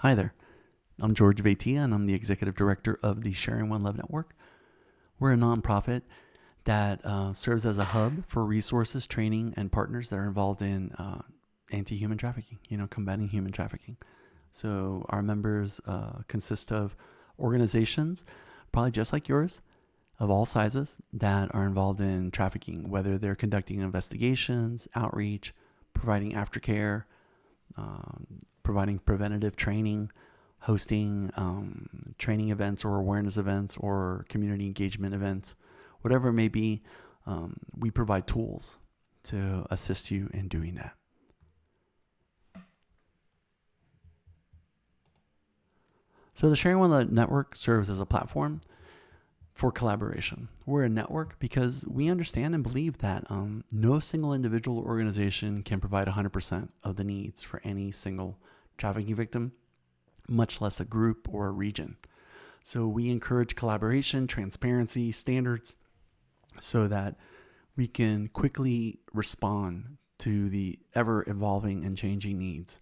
Hi there. I'm George Vaitia, and I'm the executive director of the Sharing One Love Network. We're a nonprofit that serves as a hub for resources, training, and partners that are involved in anti-human trafficking, combating human trafficking. So our members consist of organizations, probably just like yours, of all sizes that are involved in trafficking, whether they're conducting investigations, outreach, providing aftercare, providing preventative training, hosting training events or awareness events or community engagement events, whatever it may be. We provide tools to assist you in doing that. So the Sharing One Love Network serves as a platform for collaboration. We're a network because we understand and believe that no single individual or organization can provide 100% of the needs for any single trafficking victim, much less a group or a region. So we encourage collaboration, transparency, standards, so that we can quickly respond to the ever-evolving and changing needs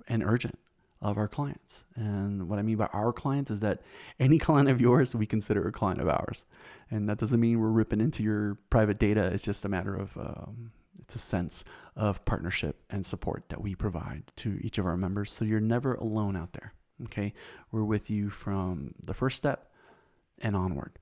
and urgent of our clients. And what I mean by our clients is that any client of yours, we consider a client of ours. And that doesn't mean we're ripping into your private data. It's just a matter of, it's a sense of partnership and support that we provide to each of our members. So you're never alone out there. Okay. We're with you from the first step and onward.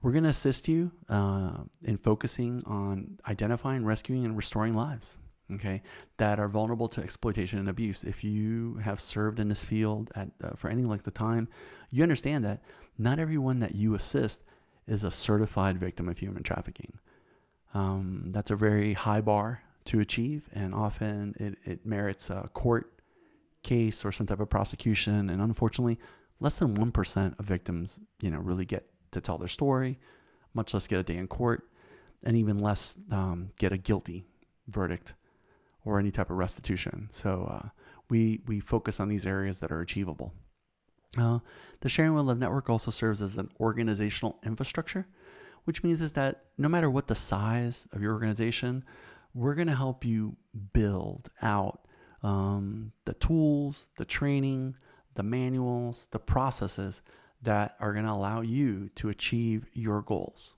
We're going to assist you in focusing on identifying, rescuing, and restoring lives, okay, that are vulnerable to exploitation and abuse. If you have served in this field for any length of time, you understand that not everyone that you assist is a certified victim of human trafficking. That's a very high bar to achieve, and often it merits a court case or some type of prosecution. And unfortunately, less than 1% of victims, really get to tell their story, much less get a day in court, and even less get a guilty verdict or any type of restitution. So we focus on these areas that are achievable. The Sharing One Love Network also serves as an organizational infrastructure, which means is that no matter what the size of your organization, we're going to help you build out the tools, the training, the manuals, the processes that are going to allow you to achieve your goals,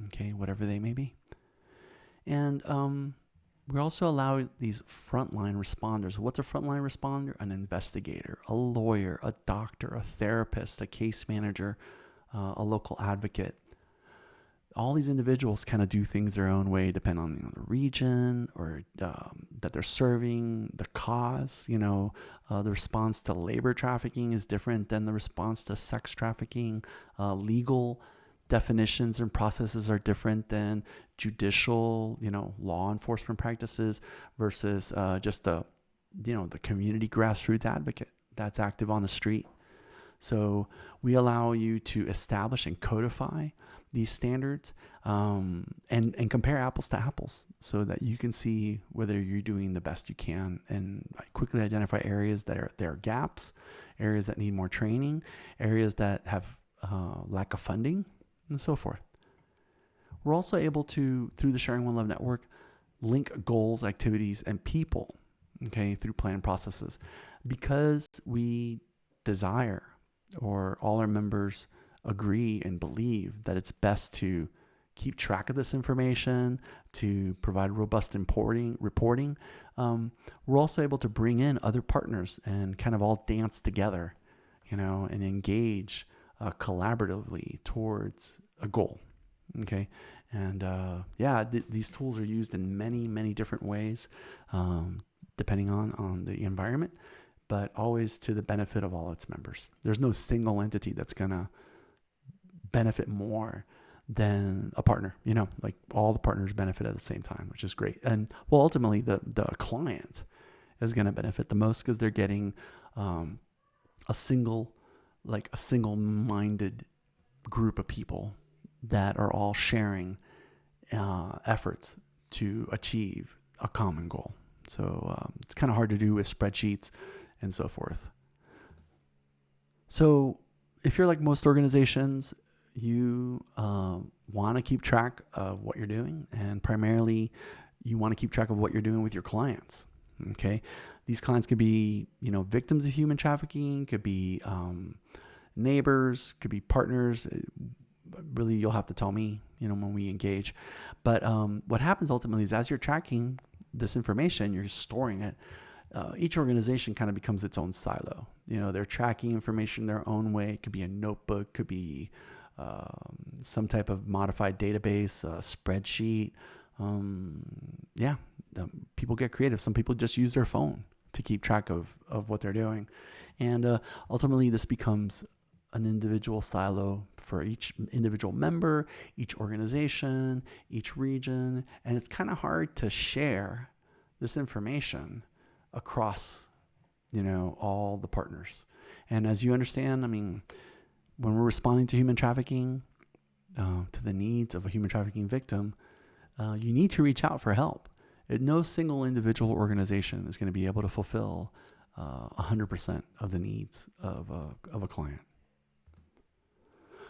okay, whatever they may be. And we also allow these frontline responders. What's a frontline responder? An investigator, a lawyer, a doctor, a therapist, a case manager, a local advocate. All these individuals kind of do things their own way, depending on the region or that they're serving, the cause. The response to labor trafficking is different than the response to sex trafficking. Legal definitions and processes are different than judicial, law enforcement practices versus just the community grassroots advocate that's active on the street. So we allow you to establish and codify these standards and compare apples to apples so that you can see whether you're doing the best you can and quickly identify areas that there are gaps, areas that need more training, areas that have lack of funding, and so forth. We're also able to, through the Sharing One Love Network, link goals, activities, and people, okay, through planned processes, because we desire, or all our members agree and believe, that it's best to keep track of this information, to provide robust reporting. We're also able to bring in other partners and kind of all dance together, and engage collaboratively towards a goal. Okay. And these tools are used in many, many different ways, depending on the environment, but always to the benefit of all its members. There's no single entity that's going to benefit more than a partner, like all the partners benefit at the same time, which is great. And ultimately the client is going to benefit the most because they're getting a single-minded group of people that are all sharing efforts to achieve a common goal. So it's kind of hard to do with spreadsheets and so forth. So if you're like most organizations, you want to keep track of what you're doing, and primarily you want to keep track of what you're doing with your clients. Okay. These clients could be, victims of human trafficking, could be neighbors, could be partners. Really, you'll have to tell me, when we engage. But what happens ultimately is as you're tracking this information, you're storing it. Each organization kind of becomes its own silo. They're tracking information their own way. It could be a notebook, could be some type of modified database, a spreadsheet. People get creative. Some people just use their phone to keep track of what they're doing. And ultimately, this becomes an individual silo for each individual member, each organization, each region. And it's kind of hard to share this information across, all the partners. And as you understand, when we're responding to human trafficking, to the needs of a human trafficking victim, you need to reach out for help. No single individual organization is going to be able to fulfill 100% of the needs of a client.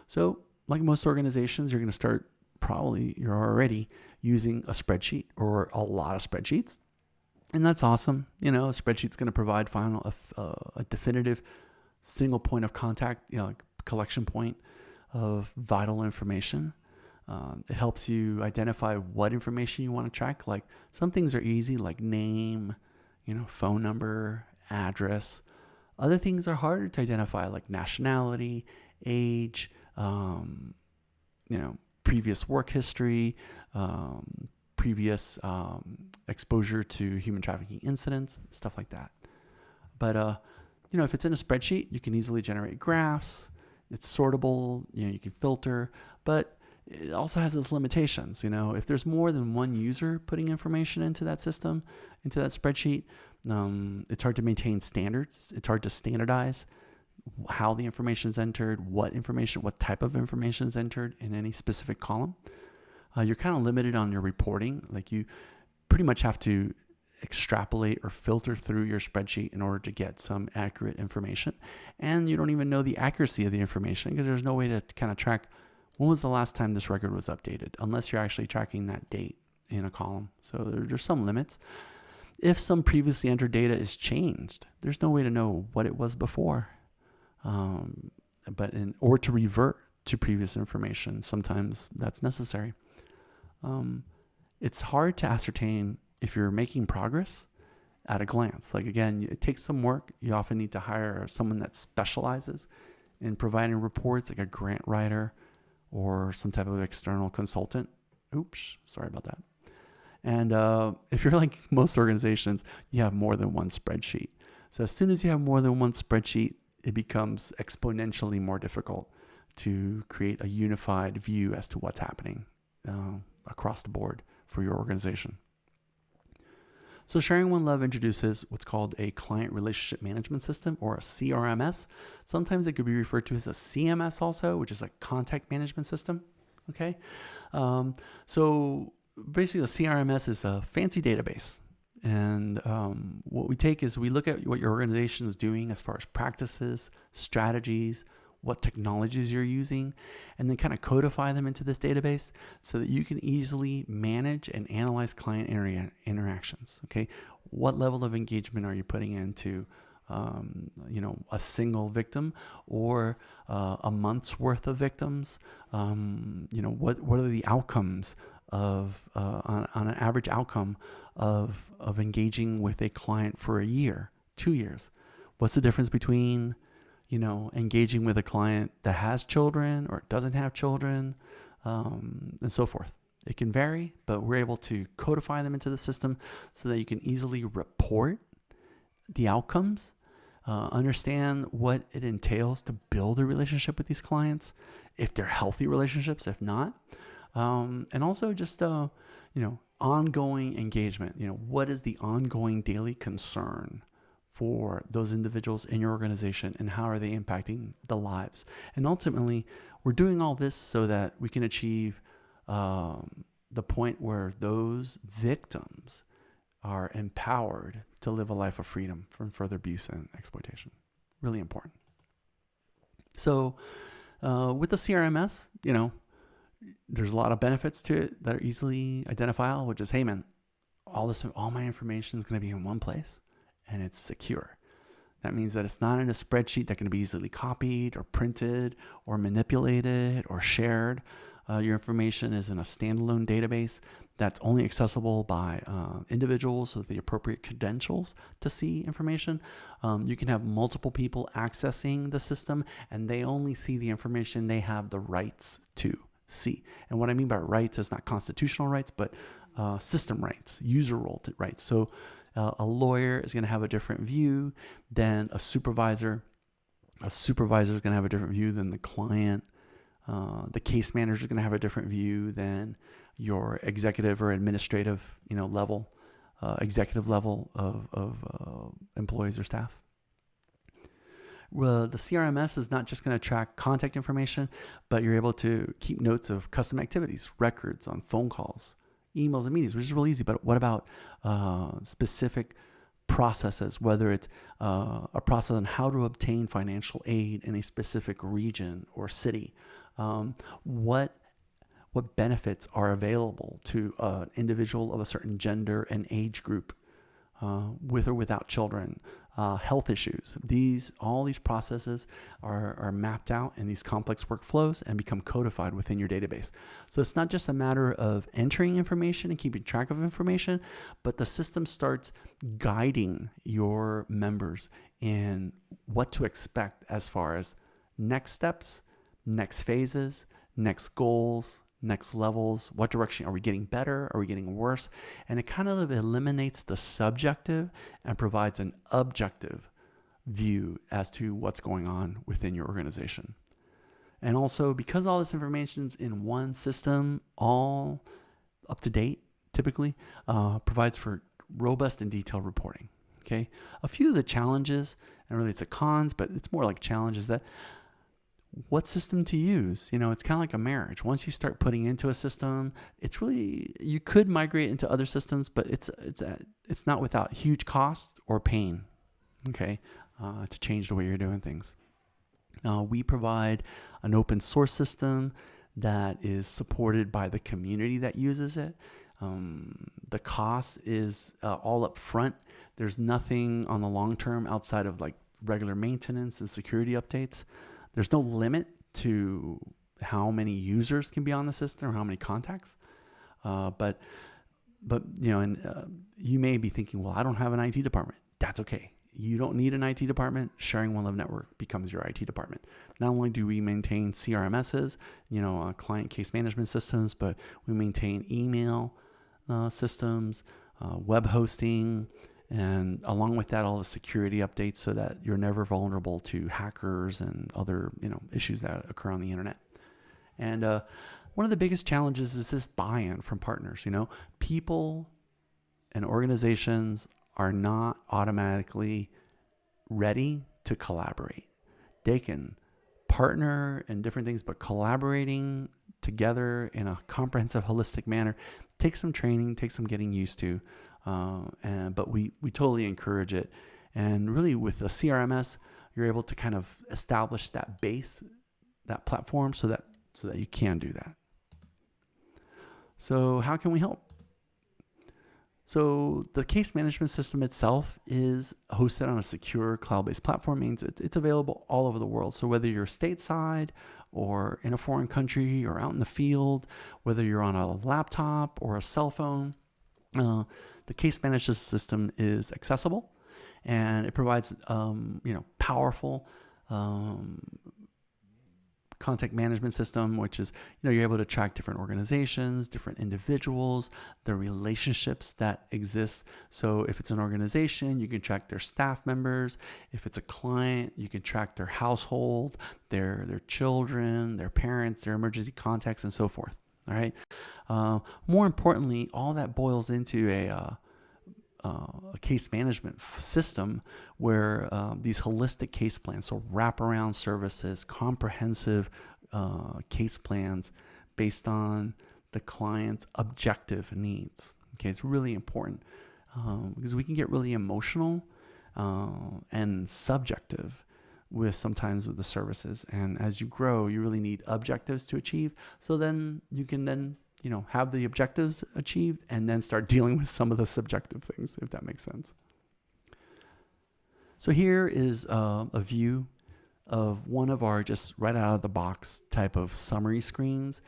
So, like most organizations, you're going to start you're already using a spreadsheet or a lot of spreadsheets. And that's awesome. A spreadsheet's going to provide a definitive single point of contact, collection point of vital information. It helps you identify what information you want to track. Like some things are easy, like name, phone number, address. Other things are harder to identify, like nationality, age, previous work history, previous exposure to human trafficking incidents, stuff like that. But, if it's in a spreadsheet, you can easily generate graphs. It's sortable, you can filter, but it also has its limitations. If there's more than one user putting information into that system, into that spreadsheet, it's hard to maintain standards. It's hard to standardize how the information is entered, what type of information is entered in any specific column. You're kind of limited on your reporting. Like you pretty much have to extrapolate or filter through your spreadsheet in order to get some accurate information. And you don't even know the accuracy of the information because there's no way to kind of track when was the last time this record was updated, unless you're actually tracking that date in a column. So there's some limits. If some previously entered data is changed, there's no way to know what it was before. Or to revert to previous information. Sometimes that's necessary. It's hard to ascertain if you're making progress at a glance. Like again, it takes some work. You often need to hire someone that specializes in providing reports, like a grant writer or some type of external consultant. Oops, sorry about that. And if you're like most organizations, you have more than one spreadsheet. So as soon as you have more than one spreadsheet, it becomes exponentially more difficult to create a unified view as to what's happening across the board for your organization. So Sharing One Love introduces what's called a client relationship management system, or a CRMS. Sometimes it could be referred to as a CMS also, which is a contact management system. Okay. So basically the CRMS is a fancy database. And what we take is we look at what your organization is doing as far as practices, strategies, what technologies you're using, and then kind of codify them into this database so that you can easily manage and analyze client interactions. Okay, what level of engagement are you putting into, a single victim or a month's worth of victims? What are the outcomes of on an average outcome of engaging with a client for a year, 2 years? What's the difference between engaging with a client that has children or doesn't have children, and so forth? It can vary, but we're able to codify them into the system so that you can easily report the outcomes, understand what it entails to build a relationship with these clients, if they're healthy relationships, if not, and also just ongoing engagement. What is the ongoing daily concern for those individuals in your organization, and how are they impacting the lives? And ultimately, we're doing all this so that we can achieve the point where those victims are empowered to live a life of freedom from further abuse and exploitation. Really important. So with the CRMS, there's a lot of benefits to it that are easily identifiable, which is, hey man, all my information is going to be in one place. and it's secure. That means that it's not in a spreadsheet that can be easily copied or printed or manipulated or shared. Your information is in a standalone database that's only accessible by individuals with the appropriate credentials to see information. You can have multiple people accessing the system, and they only see the information they have the rights to see. And what I mean by rights is not constitutional rights, but system rights, user role rights. So a lawyer is going to have a different view than a supervisor. A supervisor is going to have a different view than the client. The case manager is going to have a different view than your executive or administrative, level, executive level of employees or staff. Well, the CRMS is not just going to track contact information, but you're able to keep notes of custom activities, records on phone calls, emails, and meetings, which is real easy. But what about specific processes, whether it's a process on how to obtain financial aid in a specific region or city? What benefits are available to an individual of a certain gender and age group, with or without children, health issues. All these processes are mapped out in these complex workflows and become codified within your database. So it's not just a matter of entering information and keeping track of information, but the system starts guiding your members in what to expect as far as next steps, next phases, next goals, next levels. What direction are we getting better? Are we getting worse? And it kind of eliminates the subjective and provides an objective view as to what's going on within your organization. And also, because all this information's in one system, all up to date, typically, provides for robust and detailed reporting. Okay. A few of the challenges, and really it's a cons, but it's more like challenges, that what system to use. It's kind of like a marriage. Once you start putting into a system, it's really, you could migrate into other systems, but it's not without huge cost or pain, okay, to change the way you're doing things. We provide an open source system that is supported by the community that uses it. The cost is all up front. There's nothing on the long term outside of like regular maintenance and security updates. There's no limit to how many users can be on the system or how many contacts. But you may be thinking, well, I don't have an IT department. That's okay. You don't need an IT department. Sharing One Love Network becomes your IT department. Not only do we maintain CRMSs, client case management systems, but we maintain email systems, web hosting, and along with that, all the security updates so that you're never vulnerable to hackers and other, issues that occur on the internet. And one of the biggest challenges is this buy-in from partners. People and organizations are not automatically ready to collaborate. They can partner in different things, but collaborating together in a comprehensive, holistic manner takes some training, takes some getting used to. But we totally encourage it. And really with the CRMS, you're able to kind of establish that base, that platform so that you can do that. So how can we help? So the case management system itself is hosted on a secure cloud-based platform, means it's available all over the world. So whether you're stateside or in a foreign country or out in the field, whether you're on a laptop or a cell phone, the case management system is accessible, and it provides, powerful contact management system, which is, you're able to track different organizations, different individuals, the relationships that exist. So if it's an organization, you can track their staff members. If it's a client, you can track their household, their children, their parents, their emergency contacts, and so forth. All right. More importantly, all that boils into a case management system where these holistic case plans, so wraparound services, comprehensive case plans based on the client's objective needs. Okay, it's really important because we can get really emotional and subjective sometimes with the services. And as you grow, you really need objectives to achieve. So then you can have the objectives achieved and then start dealing with some of the subjective things, if that makes sense. So here is a view of one of our just right out of the box type of summary screens.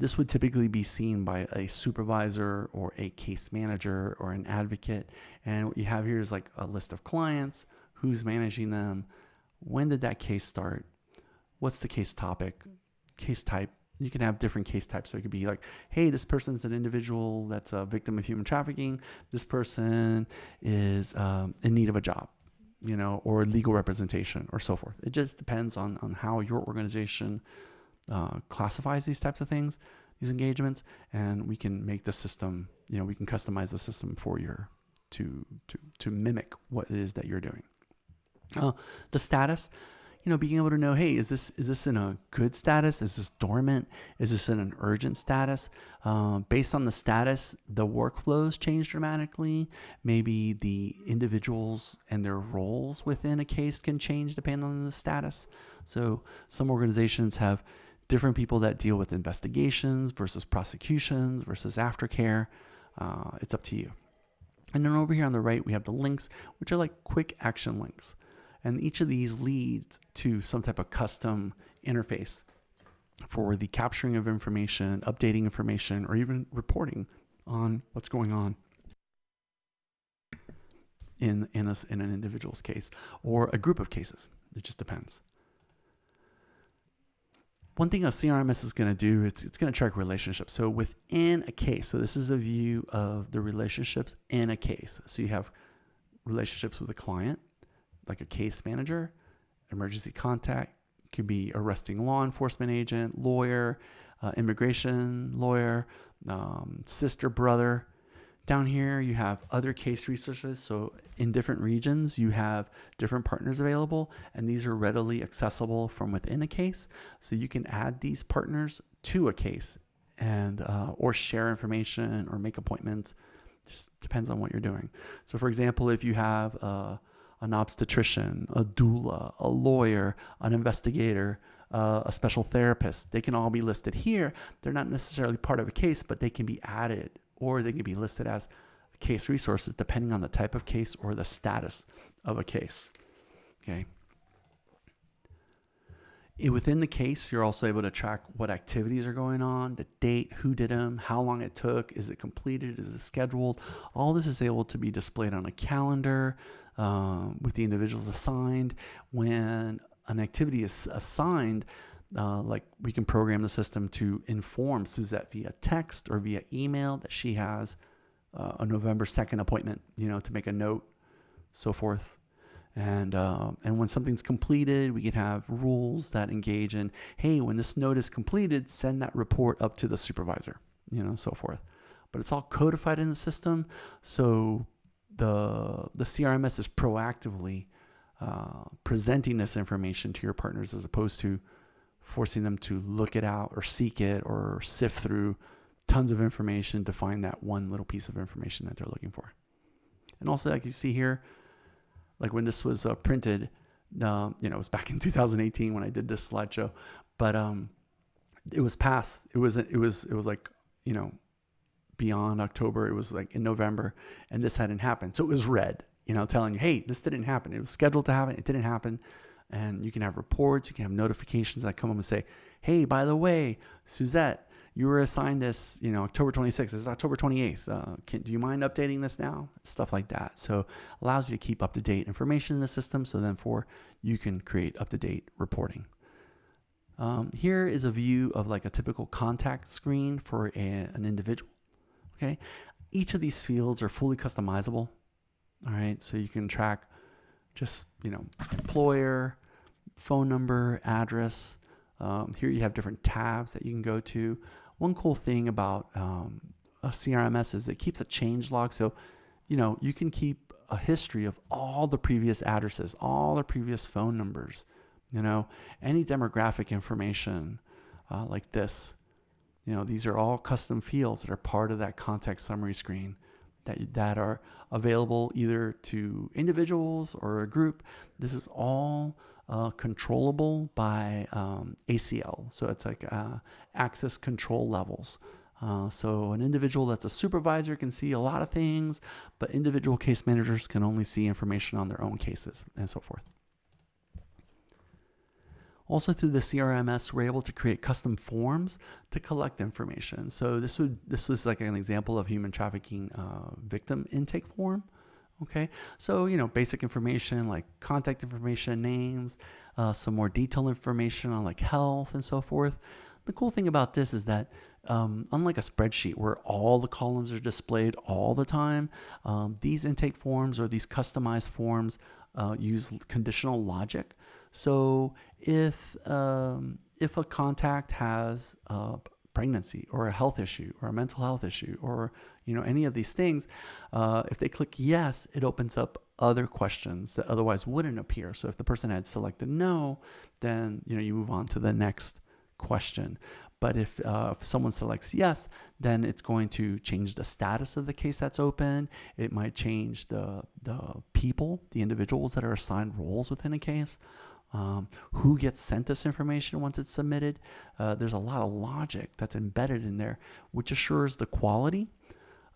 This would typically be seen by a supervisor or a case manager or an advocate. And what you have here is like a list of clients, who's managing them, when did that case start, what's the case topic, case type. You can have different case types. So it could be like, hey, this person's an individual that's a victim of human trafficking. This person is in need of a job, or legal representation or so forth. It just depends on how your organization classifies these types of things, these engagements, and we can make the system, we can customize the system for to mimic what it is that you're doing. The status, being able to know, hey, is this in a good status? Is this dormant? Is this in an urgent status? Based on the status, the workflows change dramatically. Maybe the individuals and their roles within a case can change depending on the status. So some organizations have different people that deal with investigations versus prosecutions versus aftercare. It's up to you. And then over here on the right, we have the links, which are like quick action links. And each of these leads to some type of custom interface for the capturing of information, updating information, or even reporting on what's going on in an individual's case or a group of cases. It just depends. One thing a CRMS is going to do, it's going to track relationships. So within a case, so this is a view of the relationships in a case. So you have relationships with a client, like a case manager, emergency contact, could be arresting law enforcement agent, lawyer, immigration lawyer, sister, brother. Down here, you have other case resources. So in different regions, you have different partners available, and these are readily accessible from within a case. So you can add these partners to a case and or share information or make appointments. It just depends on what you're doing. So for example, if you have an obstetrician, a doula, a lawyer, an investigator, a special therapist, they can all be listed here. They're not necessarily part of a case, but they can be added, or they can be listed as case resources depending on the type of case or the status of a case. Okay. Within the case, you're also able to track what activities are going on, the date, who did them, how long it took, is it completed, is it scheduled. All this is able to be displayed on a calendar with the individuals assigned. When an activity is assigned, like we can program the system to inform Suzette via text or via email that she has a November 2nd appointment, to make a note, so forth. And when something's completed, we can have rules that engage in, hey, when this note is completed, send that report up to the supervisor, so forth. But it's all codified in the system. So the CRMS is proactively presenting this information to your partners as opposed to forcing them to look it out or seek it or sift through tons of information to find that one little piece of information that they're looking for. And also, like you see here, like when this was printed, it was back in 2018 when I did this slideshow, but it was past. It was like, beyond October. It was like in November, and this hadn't happened. So it was red, telling you, hey, this didn't happen. It was scheduled to happen. It didn't happen. And you can have reports. You can have notifications that come up and say, hey, by the way, Suzette, you were assigned this, October 26th. This is October 28th. Do you mind updating this now? Stuff like that. So allows you to keep up-to-date information in the system. So then you can create up-to-date reporting. Here is a view of like a typical contact screen for an individual. Okay. Each of these fields are fully customizable. All right. So you can track just, employer, phone number, address. Here you have different tabs that you can go to. One cool thing about a CRMS is it keeps a change log. So, you can keep a history of all the previous addresses, all the previous phone numbers, any demographic information like this. These are all custom fields that are part of that contact summary screen that are available either to individuals or a group. This is all controllable by ACL. So it's like access control levels. So an individual that's a supervisor can see a lot of things, but individual case managers can only see information on their own cases and so forth. Also through the CRMS, we're able to create custom forms to collect information. So this is like an example of human trafficking victim intake form. Okay, so basic information like contact information, names, some more detailed information on like health and so forth. The cool thing about this is that unlike a spreadsheet where all the columns are displayed all the time, these intake forms or these customized forms use conditional logic. So if a contact has a pregnancy or a health issue or a mental health issue or any of these things, if they click yes, it opens up other questions that otherwise wouldn't appear. So if the person had selected no, then you move on to the next question. But if someone selects yes, then it's going to change the status of the case that's open. It might change the people, the individuals that are assigned roles within a case. Who gets sent this information once it's submitted. There's a lot of logic that's embedded in there, which assures the quality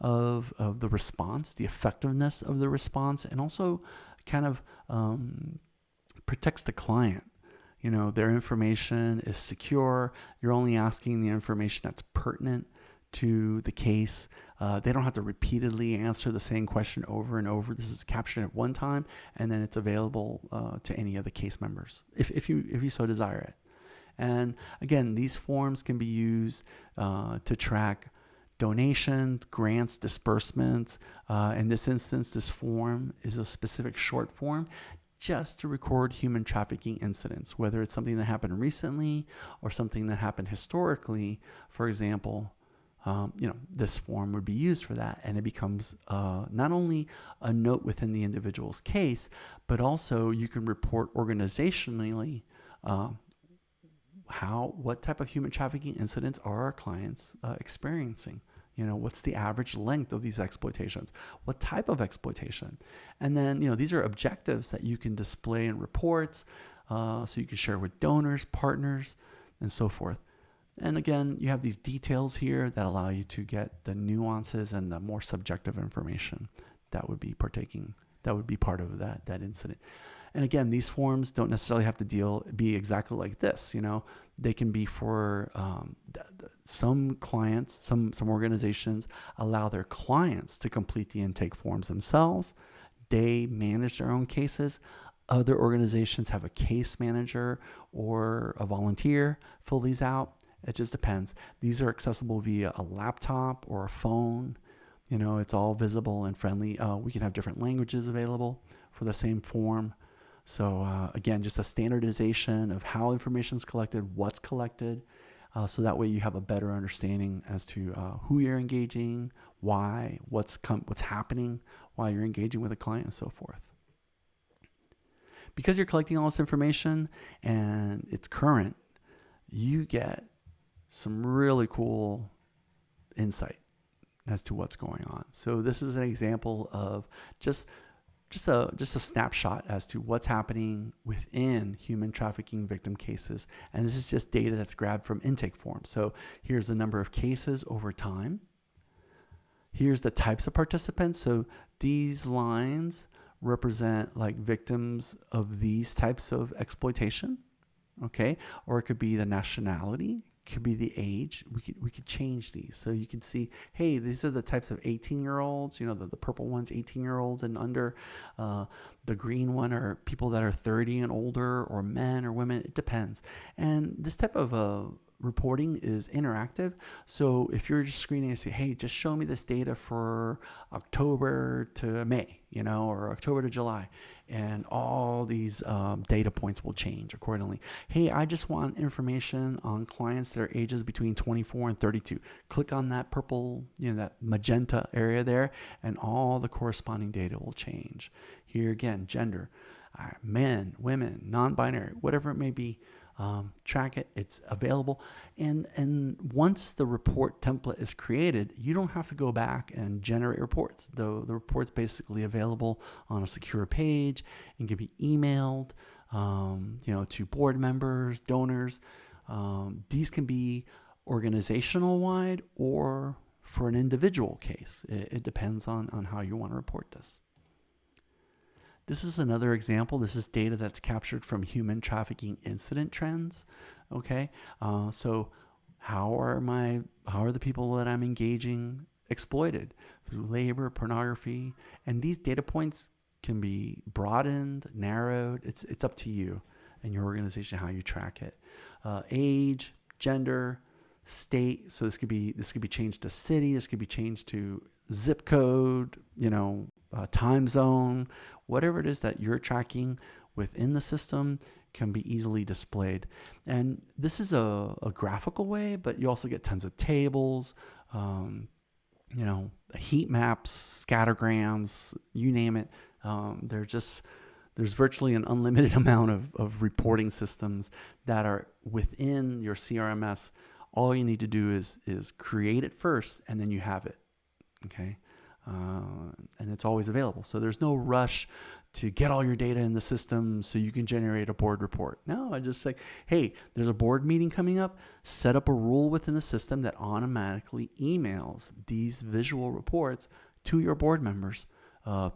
of the response, the effectiveness of the response, and also kind of protects the client. Their information is secure. You're only asking the information that's pertinent to the case. They don't have to repeatedly answer the same question over and over. This is captured at one time, and then it's available to any of the case members if you so desire it. And again, these forms can be used to track donations, grants, disbursements. In this instance, this form is a specific short form just to record human trafficking incidents, whether it's something that happened recently or something that happened historically. For example, this form would be used for that, and it becomes not only a note within the individual's case, but also you can report organizationally what type of human trafficking incidents are our clients experiencing. What's the average length of these exploitations? What type of exploitation? And then, these are objectives that you can display in reports, so you can share with donors, partners, and so forth. And again, you have these details here that allow you to get the nuances and the more subjective information that would be part of that incident. And again, these forms don't necessarily have to be exactly like this. They can be for some clients, some organizations allow their clients to complete the intake forms themselves. They manage their own cases. Other organizations have a case manager or a volunteer fill these out. It just depends. These are accessible via a laptop or a phone. It's all visible and friendly. We can have different languages available for the same form. So again, just a standardization of how information is collected, what's collected, so that way you have a better understanding as to who you're engaging, why, what's happening while you're engaging with a client, and so forth. Because you're collecting all this information and it's current, you get some really cool insight as to what's going on. So this is an example of just a snapshot as to what's happening within human trafficking victim cases. And this is just data that's grabbed from intake forms. So here's the number of cases over time. Here's the types of participants. So these lines represent like victims of these types of exploitation. Okay. Or it could be the nationality. Could be the age. We could change these so you can see, hey, these are the types of 18-year-olds. The purple one's 18-year-olds and under. The green one are people that are 30 and older, or men or women. It depends. And this type of reporting is interactive. So if you're just screening and say, hey, just show me this data for October to May, or October to July, and all these data points will change accordingly. Hey, I just want information on clients that are ages between 24 and 32. Click on that purple, that magenta area there, and all the corresponding data will change. Here again, gender, men, women, non-binary, whatever it may be. Track it. It's available. And once the report template is created, you don't have to go back and generate reports. The report's basically available on a secure page and can be emailed, to board members, donors. These can be organizational wide or for an individual case. It depends on how you want to report this. This is another example. This is data that's captured from human trafficking incident trends. Okay, so how are the people that I'm engaging exploited through labor, pornography, and these data points can be broadened, narrowed. It's up to you and your organization how you track it. Age, gender, state. So this could be changed to city. This could be changed to zip code. Time zone. Whatever it is that you're tracking within the system can be easily displayed. And this is a graphical way, but you also get tons of tables, heat maps, scattergrams, you name it. There's virtually an unlimited amount of reporting systems that are within your CRMS. All you need to do is create it first, and then you have it. Okay. And it's always available. So there's no rush to get all your data in the system so you can generate a board report. No, I just say, hey, there's a board meeting coming up. Set up a rule within the system that automatically emails these visual reports to your board members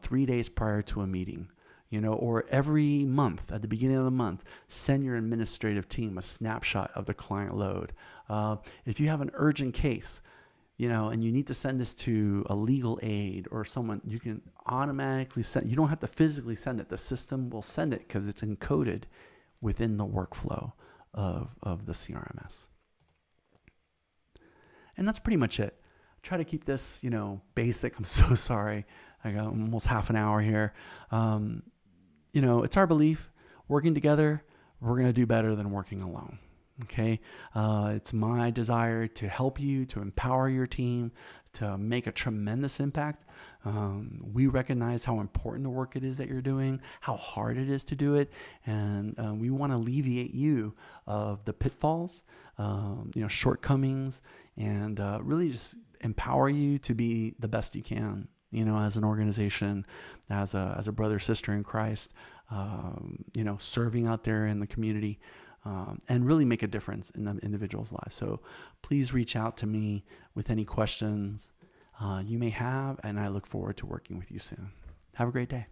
3 days prior to a meeting. Or every month at the beginning of the month, send your administrative team a snapshot of the client load. If you have an urgent case, and you need to send this to a legal aid or someone, you can automatically send. You don't have to physically send it. The system will send it because it's encoded within the workflow of the CRMS. And that's pretty much it. Try to keep this, basic. I'm so sorry. I got almost half an hour here. It's our belief, working together, we're going to do better than working alone. Okay. It's my desire to help you, to empower your team, to make a tremendous impact. We recognize how important the work it is that you're doing, how hard it is to do it. And we want to alleviate you of the pitfalls, shortcomings, and really just empower you to be the best you can, as an organization, as a brother, sister in Christ, serving out there in the community. And really make a difference in the individual's lives. So please reach out to me with any questions you may have, and I look forward to working with you soon. Have a great day.